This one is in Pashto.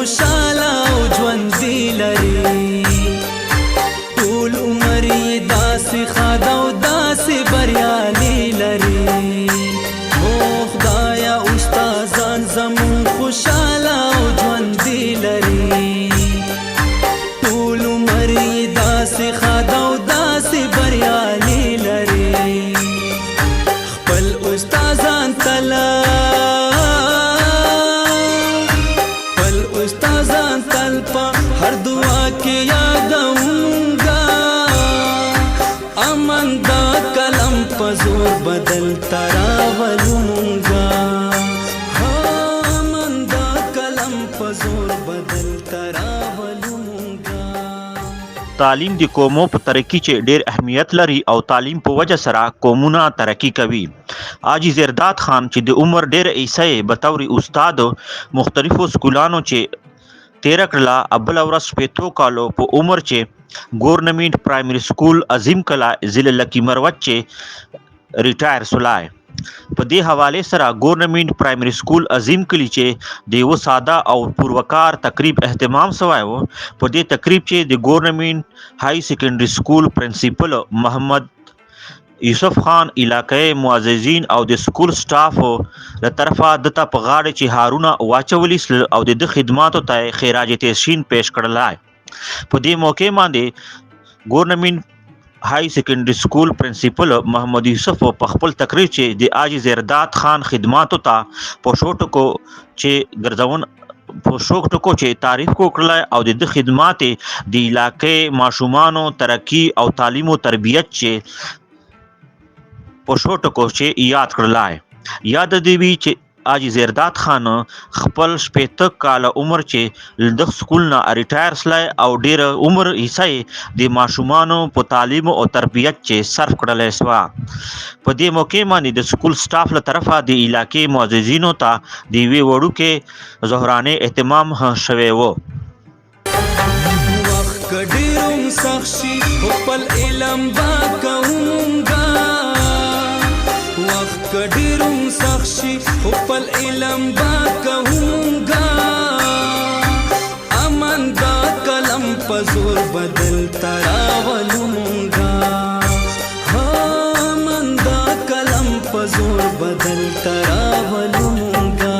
خوشاله او ژوندي لري ټول عمر یې داسې ښاد او داسې بریالي لري هو خدایه استادان زمون خوشاله او ژوندي لري ټول عمر یې داسې ښاد او داسې بریالي لري خپل استادان تله استازان تل په هر دعا کې یادونګا امن دا کلم په زور بدل تراولونګا امن دا کلم په زور بدل تراولونګا تعلیم د قومو په ترقی چې ډیر اهمیت لري او تعلیم په وجه سره قومونه ترقی کوي حاجی زرداد خان چې د عمر ډیر عیسی به طور استاد مختلفو سکولانو چې 13 کړه ابل اورس پېتو کالو په عمر چې ګورنمنت پرایمری سکول عظیم کلا ضلع لکی مروت چې ریټایر سولای په دې حواله سره ګورنمنت پرایمری سکول عظیم کلی چې د یو ساده او پوروکار تقریب اهتمام سوای وو په دې تقریب چې د ګورنمنت های سیکنډري سکول پرنسپل محمد یوسف خان علاقې معززین او د سکول سټاف له طرفه دته په غاړه چې هارونه واچولي او د خدماتو ته خراج تحسین پیش کړلای په دې موقع باندې ګورنمنت های سیکنډري سکول پرنسپل محمد یوسف په خپل تقریر چې د حاجی زرداد خان خدماتو ته په شوټکو چې ګرځون په شوق ټکو چې تعریف کو کړل او د خدمات د علاقې ماشومانو ترقی او تعلیم او تربیت چې په شوټکو چې یاد کړلای یاد دی وی چې حاجی زرداد خان خپل 15 کال عمر چې د سکول نه ریټایر سلای او ډیر عمر حصہ د ماشومانو په تعلیم او تربیت چې صرف کړل سوا په دې موقع باندې د سکول سټاف له طرفه د علاقې معززینو ته د وی وړو کې ظهرانه اهتمام شوه وو وخت کډیروم سخشي خپل علم با کومګا وخت کډیروم سخشي خپل علم با کومګا امن دا کلم په زور بدل تراولونګا امن دا کلم په زور بدل تراولونګا